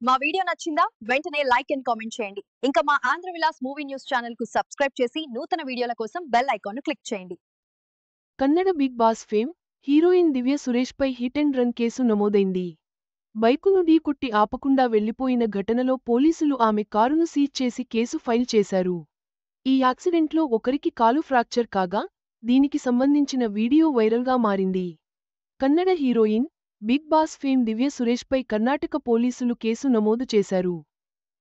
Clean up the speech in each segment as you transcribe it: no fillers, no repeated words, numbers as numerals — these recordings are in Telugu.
మా వీడియో నచ్చిందా? వెంటనే లైక్ అండ్ కామెంట్ చేయండి. ఇంకా మా Andhra Vilas movie news channel కు సబ్స్క్రైబ్ చేసి నూతన వీడియోల కోసం బెల్ ఐకాన్ ను క్లిక్ చేయండి. Kannada Bigg Boss fame heroine Divya సురేష్పై హిట్ అండ్ రన్ కేసు నమోదైంది. బైకును ఢీకొట్టి ఆపకుండా వెళ్లిపోయిన ఘటనలో పోలీసులు ఆమె కారును సీజ్ చేసి కేసు ఫైల్ చేశారు. ఈ యాక్సిడెంట్లో ఒకరికి కాలు ఫ్రాక్చర్ కాగా, దీనికి సంబంధించిన వీడియో వైరల్గా మారింది. Kannada heroine, Bigg Boss fame Divya సురేష్పై కర్ణాటక పోలీసులు కేసు నమోదు చేశారు.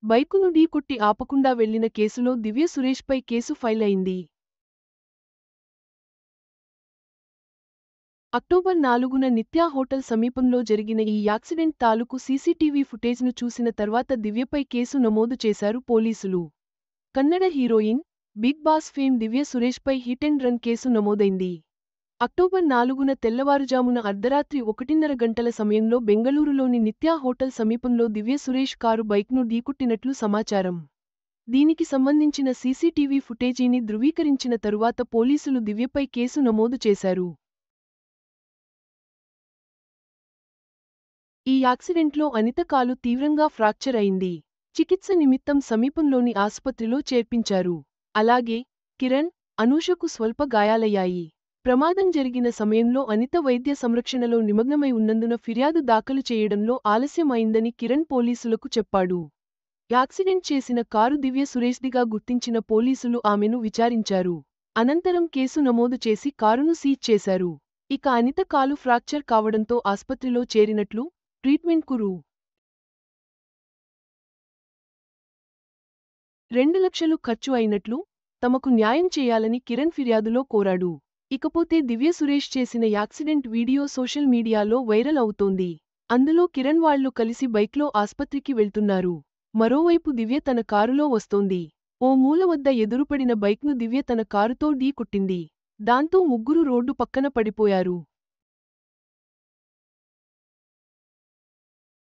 బైకును ఢీకొట్టి ఆపకుండా వెళ్లిన కేసులో దివ్య సురేష్పై కేసు ఫైల్ అయింది. అక్టోబర్ 4న నిత్యా హోటల్ సమీపంలో జరిగిన ఈ యాక్సిడెంట్ తాలూకు సీసీటీవీ ఫుటేజ్ను చూసిన తర్వాత దివ్యపై కేసు నమోదు చేశారు పోలీసులు. Kannada heroine, Bigg Boss fame Divya సురేష్పై హిట్ అండ్ రన్ కేసు నమోదైంది. అక్టోబర్ 4న తెల్లవారుజామున అర్ధరాత్రి 1:30 గంటల సమయంలో బెంగళూరులోని నిత్యా హోటల్ సమీపంలో దివ్య సురేష్ కారు బైక్ను ఢీకొట్టినట్లు సమాచారం. దీనికి సంబంధించిన సీసీటీవీ ఫుటేజీని ధృవీకరించిన తరువాత పోలీసులు దివ్యపై కేసు నమోదు చేశారు. ఈ యాక్సిడెంట్లో అనిత కాలు తీవ్రంగా ఫ్రాక్చర్ అయింది. చికిత్స నిమిత్తం సమీపంలోని ఆసుపత్రిలో చేర్పించారు. అలాగే కిరణ్, అనూషకు స్వల్ప గాయాలయ్యాయి. ప్రమాదం జరిగిన సమయంలో అనిత వైద్య సంరక్షణలో నిమగ్నమై ఉన్నందున ఫిర్యాదు దాఖలు చేయడంలో ఆలస్యం అయిందని కిరణ్ పోలీసులకు చెప్పాడు. యాక్సిడెంట్ చేసిన కారు దివ్య సురేష్దిగా గుర్తించిన పోలీసులు ఆమెను విచారించారు. అనంతరం కేసు నమోదు చేసి కారును సీజ్ చేశారు. ఇక అనిత కాలు ఫ్రాక్చర్ కావడంతో ఆస్పత్రిలో చేరినట్లు, ట్రీట్మెంట్కు రూ. 2 లక్షలు ఖర్చు అయినట్లు, తమకు న్యాయం చేయాలని కిరణ్ ఫిర్యాదులో కోరాడు. ఇకపోతే దివ్య సురేష్ చేసిన యాక్సిడెంట్ వీడియో సోషల్ మీడియాలో వైరల్ అవుతోంది. అందులో కిరణ్ వాళ్లు కలిసి బైక్లో ఆస్పత్రికి వెళ్తున్నారు. మరోవైపు దివ్య తన కారులో వస్తోంది. ఓ మూల వద్ద ఎదురుపడిన బైక్ను దివ్య తన కారుతో ఢీ కొట్టింది. దాంతో ముగ్గురు రోడ్డు పక్కన పడిపోయారు.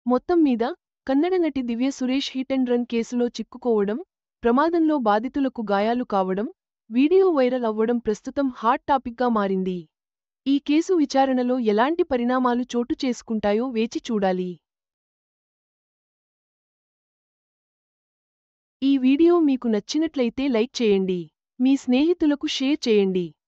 మొత్తం మీద కన్నడ నటి దివ్య సురేష్ హిట్ అండ్ రన్ కేసులో చిక్కుకోవడం, ప్రమాదంలో బాధితులకు గాయాలు కావడం, వీడియో వైరల్ అవ్వడం ప్రస్తుతం హాట్ టాపిక్గా మారింది. ఈ కేసు విచారణలో ఎలాంటి పరిణామాలు చోటు చేసుకుంటాయో వేచి చూడాలి. ఈ వీడియో మీకు నచ్చినట్లయితే లైక్ చేయండి. మీ స్నేహితులకు షేర్ చేయండి.